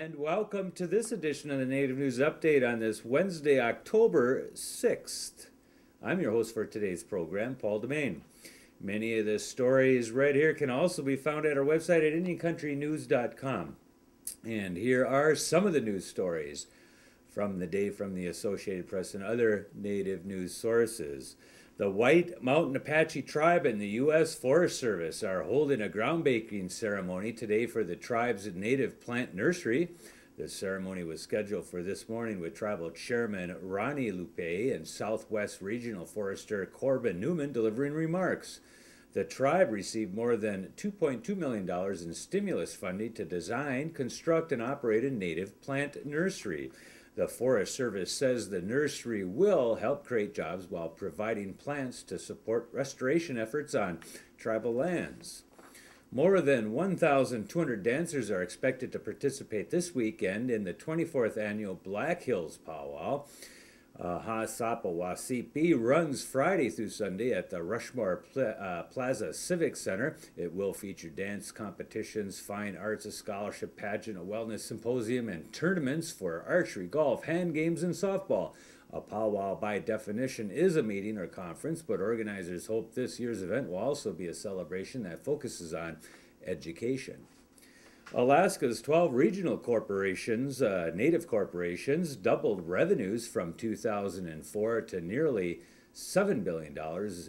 And welcome to this edition of the Native News Update on this Wednesday, October 6th. I'm your host for today's program, Paul DeMain. Many of the stories right here can also be found at our website at IndianCountryNews.com. And here are some of the news stories from the day from the Associated Press and other Native news sources. The White Mountain Apache Tribe and the U.S. Forest Service are holding a groundbreaking ceremony today for the tribe's native plant nursery. The ceremony was scheduled for this morning with Tribal Chairman Ronnie Lupe and Southwest Regional Forester Corbin Newman delivering remarks. The tribe received more than $2.2 million in stimulus funding to design, construct, and operate a native plant nursery. The Forest Service says the nursery will help create jobs while providing plants to support restoration efforts on tribal lands. More than 1,200 dancers are expected to participate this weekend in the 24th annual Black Hills Pow Wow. Hasapawasipi runs Friday through Sunday at the Rushmore Plaza Civic Center. It will feature dance competitions, fine arts, a scholarship pageant, a wellness symposium, and tournaments for archery, golf, hand games, and softball. A powwow, by definition, is a meeting or conference, but organizers hope this year's event will also be a celebration that focuses on education. Alaska's 12 regional corporations, native corporations, doubled revenues from 2004 to nearly $7 billion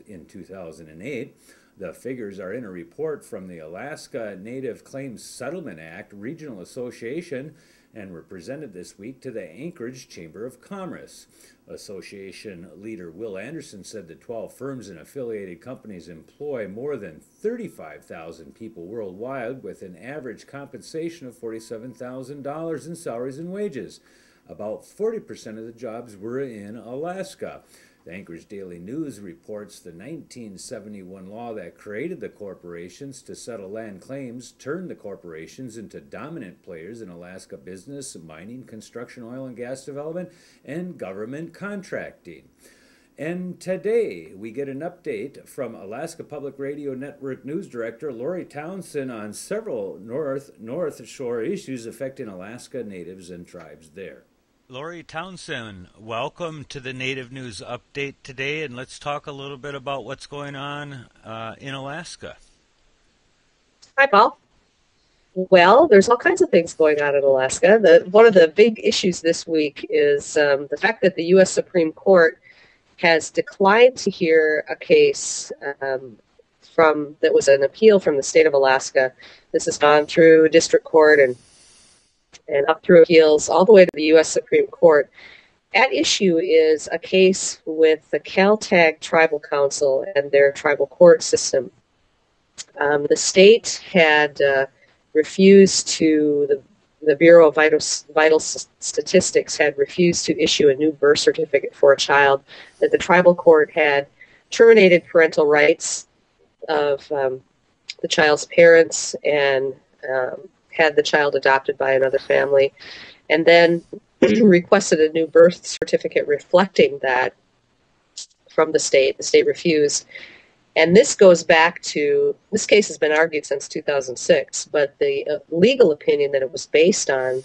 in 2008. The figures are in a report from the Alaska Native Claims Settlement Act Regional Association and were presented this week to the Anchorage Chamber of Commerce. Association leader Will Anderson said the 12 firms and affiliated companies employ more than 35,000 people worldwide with an average compensation of $47,000 in salaries and wages. About 40% of the jobs were in Alaska. The Anchorage Daily News reports the 1971 law that created the corporations to settle land claims turned the corporations into dominant players in Alaska business, mining, construction, oil and gas development, and government contracting. And today we get an update from Alaska Public Radio Network News Director Lori Townsend on several North Shore issues affecting Alaska natives and tribes there. Lori Townsend, welcome to the Native News Update today, and let's talk a little bit about what's going on in Alaska. Hi, Paul. Well, there's all kinds of things going on in Alaska. One of the big issues this week is the fact that the U.S. Supreme Court has declined to hear a case that was an appeal from the state of Alaska. This has gone through district court and up through appeals all the way to the U.S. Supreme Court. At issue is a case with the Caltag Tribal Council and their tribal court system. The state had refused to, the Bureau of Vital Statistics had refused to issue a new birth certificate for a child, that the tribal court had terminated parental rights of the child's parents and had the child adopted by another family, and then requested a new birth certificate reflecting that from the state. The state refused. And this goes back to, this case has been argued since 2006, but the legal opinion that it was based on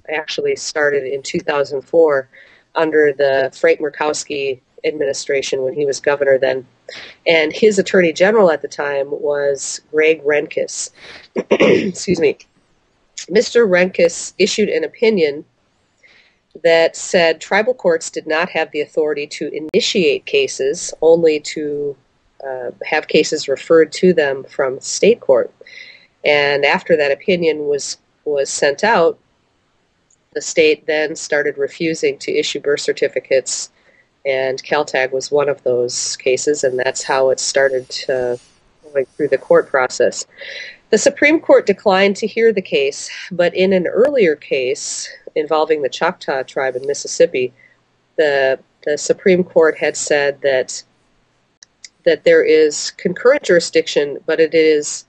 actually started in 2004 under the Frank Murkowski administration when he was governor then. And his attorney general at the time was Greg Rehnquist. Excuse me. Mr. Rehnquist issued an opinion that said tribal courts did not have the authority to initiate cases, only to have cases referred to them from state court. And after that opinion was sent out, the state then started refusing to issue birth certificates, and Caltag was one of those cases, and that's how it started going through the court process. The Supreme Court declined to hear the case, but in an earlier case involving the Choctaw tribe in Mississippi, the Supreme Court had said that there is concurrent jurisdiction, but it is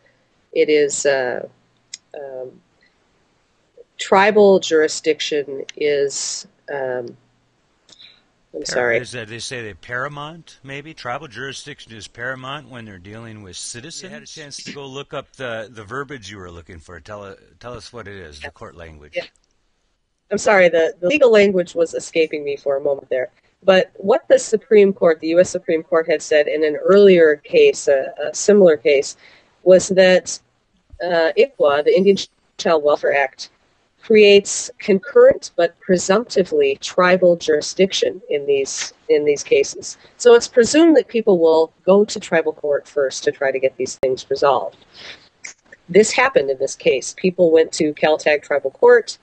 tribal jurisdiction is. I'm sorry. Is that they say they're paramount, maybe? Tribal jurisdiction is paramount when they're dealing with citizens? You had a chance to go look up the verbiage you were looking for. Tell us what it is, the court language. Yeah. I'm sorry, the legal language was escaping me for a moment there. But what the Supreme Court, the U.S. Supreme Court, had said in an earlier case, a similar case, was that ICWA, the Indian Child Welfare Act, creates concurrent but presumptively tribal jurisdiction in these cases. So it's presumed that people will go to tribal court first to try to get these things resolved. This happened in this case. People went to Caltag Tribal Court,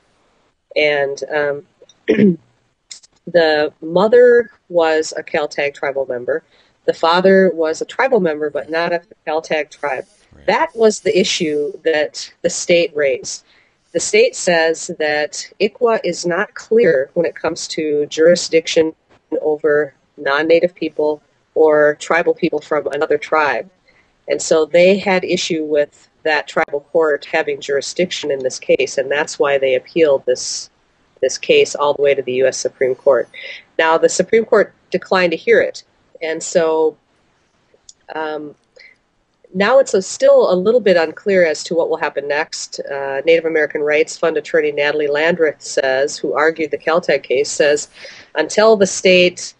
and the mother was a Caltag tribal member. The father was a tribal member, but not of the Caltag tribe. Right. That was the issue that the state raised. The state says that ICWA is not clear when it comes to jurisdiction over non-native people or tribal people from another tribe. And so they had issue with that tribal court having jurisdiction in this case, and that's why they appealed this case all the way to the U.S. Supreme Court. Now, the Supreme Court declined to hear it, and so now it's still a little bit unclear as to what will happen next. Native American Rights Fund attorney Natalie Landreth says, who argued the Caltag case, says, until the state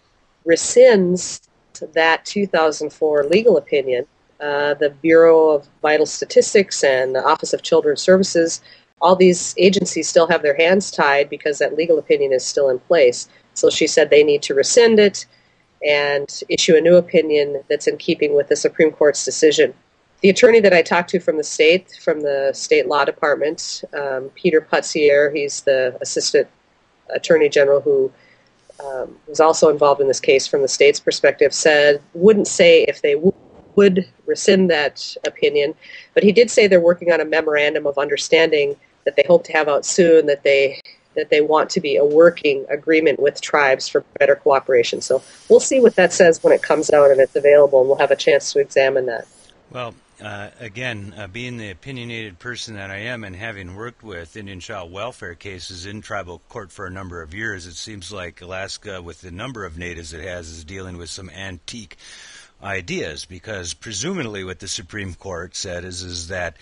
rescinds that 2004 legal opinion, the Bureau of Vital Statistics and the Office of Children's Services, all these agencies still have their hands tied because that legal opinion is still in place. So she said they need to rescind it and issue a new opinion that's in keeping with the Supreme Court's decision. The attorney that I talked to from the state law department, Peter Putzier, he's the assistant attorney general who was also involved in this case from the state's perspective, wouldn't say if they would rescind that opinion, but he did say they're working on a memorandum of understanding that they hope to have out soon, that they want to be a working agreement with tribes for better cooperation. So we'll see what that says when it comes out and it's available, and we'll have a chance to examine that. Well, again, being the opinionated person that I am and having worked with Indian child welfare cases in tribal court for a number of years, it seems like Alaska, with the number of natives it has, is dealing with some antique ideas, because presumably what the Supreme Court said is that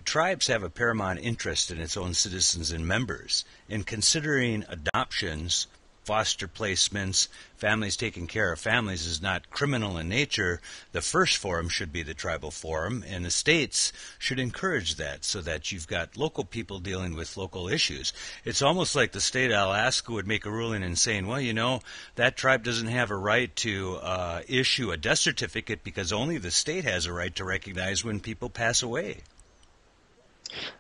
tribes have a paramount interest in its own citizens and members. In considering adoptions, foster placements, families taking care of families is not criminal in nature, the first forum should be the tribal forum, and the states should encourage that so that you've got local people dealing with local issues. It's almost like the state of Alaska would make a ruling and saying, well, you know, that tribe doesn't have a right to issue a death certificate because only the state has a right to recognize when people pass away.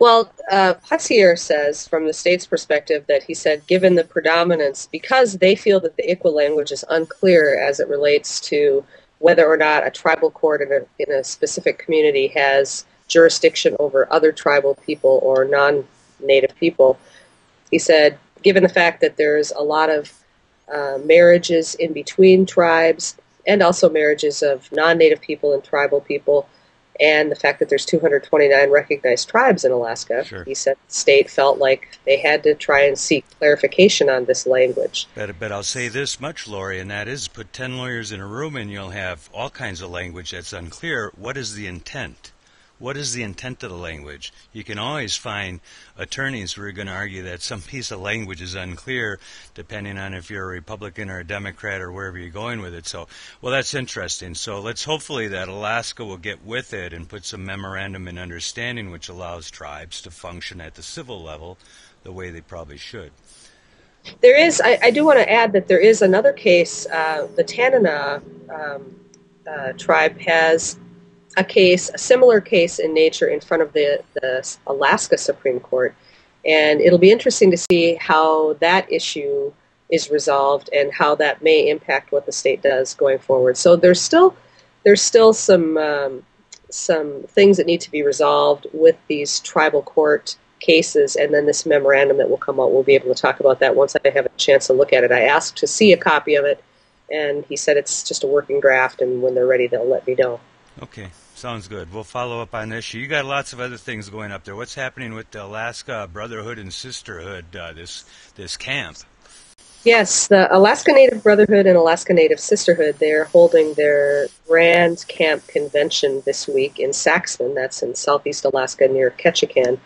Well, Putzier says, from the state's perspective, that he said, given the predominance, because they feel that the ICWA language is unclear as it relates to whether or not a tribal court in a specific community has jurisdiction over other tribal people or non-native people, he said, given the fact that there's a lot of marriages in between tribes and also marriages of non-native people and tribal people, and the fact that there's 229 recognized tribes in Alaska, sure. He said the state felt like they had to try and seek clarification on this language. But I'll say this much, Lori, and that is, put 10 lawyers in a room and you'll have all kinds of language that's unclear. What is the intent? What is the intent of the language? You can always find attorneys who are going to argue that some piece of language is unclear, depending on if you're a Republican or a Democrat or wherever you're going with it. So, well, that's interesting. So let's hopefully that Alaska will get with it and put some memorandum in understanding which allows tribes to function at the civil level the way they probably should. There is, I do want to add that there is another case, the Tanana tribe has a similar case in nature in front of the Alaska Supreme Court. And it'll be interesting to see how that issue is resolved and how that may impact what the state does going forward. So there's still some things that need to be resolved with these tribal court cases, and then this memorandum that will come out, we'll be able to talk about that once I have a chance to look at it. I asked to see a copy of it, and he said it's just a working draft, and when they're ready, they'll let me know. Okay, sounds good. We'll follow up on this. You got lots of other things going up there. What's happening with the Alaska Brotherhood and Sisterhood, this camp? Yes, the Alaska Native Brotherhood and Alaska Native Sisterhood, they're holding their Grand Camp Convention this week in Saxman. That's in southeast Alaska near Ketchikan.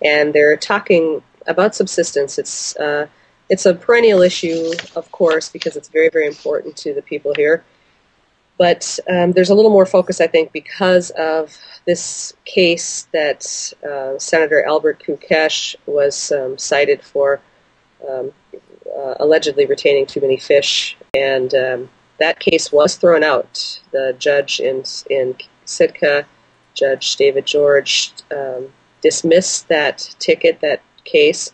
And they're talking about subsistence. It's a perennial issue, of course, because it's very, very important to the people here. But there's a little more focus, I think, because of this case that Senator Albert Kukesh was cited for allegedly retaining too many fish, and that case was thrown out. The judge in Sitka, Judge David George, dismissed that case,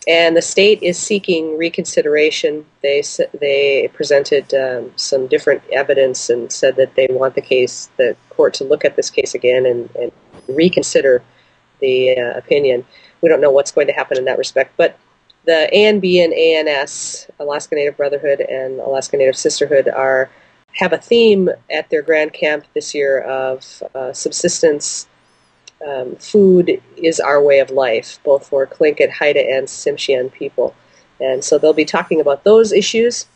and the state is seeking reconsideration. They presented some different evidence and said that they want the court to look at this case again and reconsider the opinion. We don't know what's going to happen in that respect, but the ANB and ANS, Alaska Native Brotherhood and Alaska Native Sisterhood, have a theme at their Grand Camp this year of subsistence. Food is our way of life, both for Tlingit, Haida, and Tsimshian people. And so they'll be talking about those issues.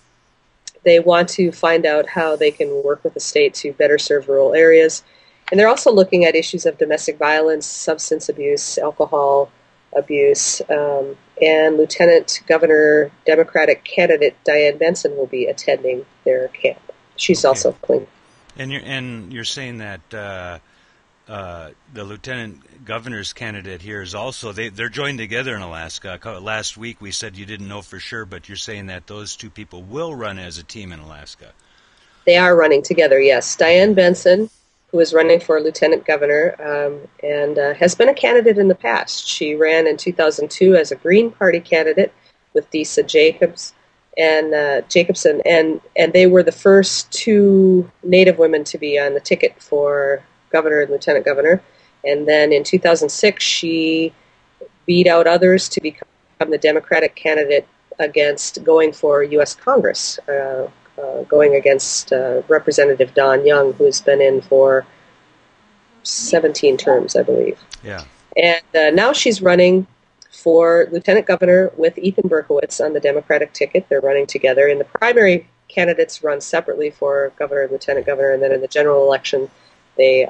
They want to find out how they can work with the state to better serve rural areas. And they're also looking at issues of domestic violence, substance abuse, alcohol abuse. And Lieutenant Governor Democratic candidate Diane Benson will be attending their camp. She's also clean. And you're saying that the lieutenant governor's candidate here is also they're joined together in Alaska. Last week we said you didn't know for sure, but you're saying that those two people will run as a team in Alaska. They are running together, yes. Diane Benson, who is running for lieutenant governor and has been a candidate in the past. She ran in 2002 as a Green Party candidate with Disa Jacobson, and they were the first two Native women to be on the ticket for governor and lieutenant governor. And then in 2006, she beat out others to become the Democratic candidate against going for U.S. Congress, going against Representative Don Young, who's been in for 17 terms, I believe. Yeah. And now she's running for lieutenant governor with Ethan Berkowitz on the Democratic ticket. They're running together. And the primary candidates run separately for governor and lieutenant governor, and then in the general election, they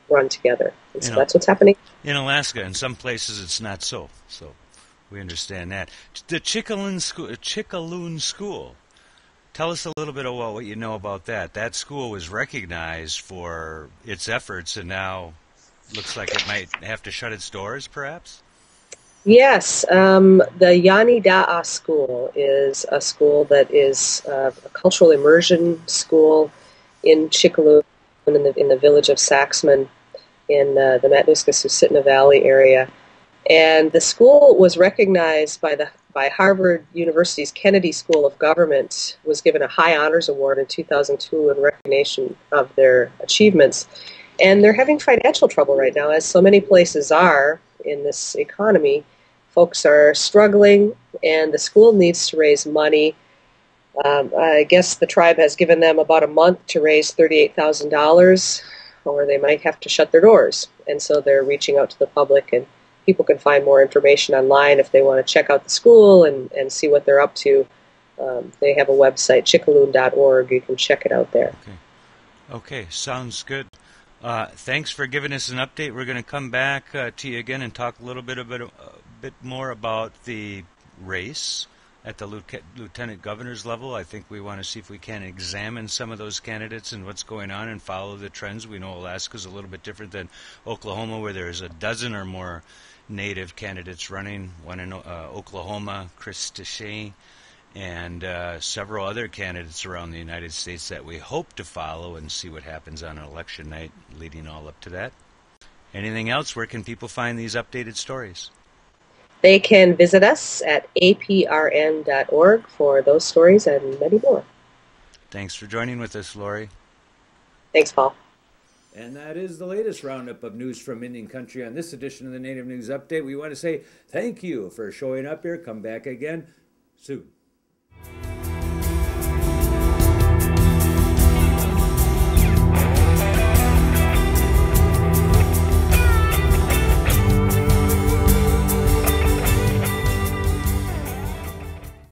run together. And so that's what's happening. In Alaska, in some places, it's not so. So we understand that. The Chickaloon School. Tell us a little bit about what you know about that. That school was recognized for its efforts, and now looks like it might have to shut its doors, perhaps? Yes. The Yani Da'a School is a school that is a cultural immersion school in Chickaloon, in the village of Saxman, in the Matanuska-Susitna Valley area. And the school was recognized by Harvard University's Kennedy School of Government, was given a high honors award in 2002 in recognition of their achievements. And they're having financial trouble right now, as so many places are in this economy. Folks are struggling, and the school needs to raise money. I guess the tribe has given them about a month to raise $38,000, or they might have to shut their doors. And so they're reaching out to the public, and people can find more information online if they want to check out the school and see what they're up to. They have a website, chickaloon.org. You can check it out there. Okay, sounds good. Thanks for giving us an update. We're going to come back to you again and talk a little bit more about the race at the lieutenant governor's level. I think we want to see if we can examine some of those candidates and what's going on and follow the trends. We know Alaska's a little bit different than Oklahoma, where there's a dozen or more Native candidates running. One in Oklahoma, Chris Techet, and several other candidates around the United States that we hope to follow and see what happens on election night leading all up to that. Anything else? Where can people find these updated stories? They can visit us at APRN.org for those stories and many more. Thanks for joining with us, Lori. Thanks, Paul. And that is the latest roundup of news from Indian Country on this edition of the Native News Update. We want to say thank you for showing up here. Come back again soon.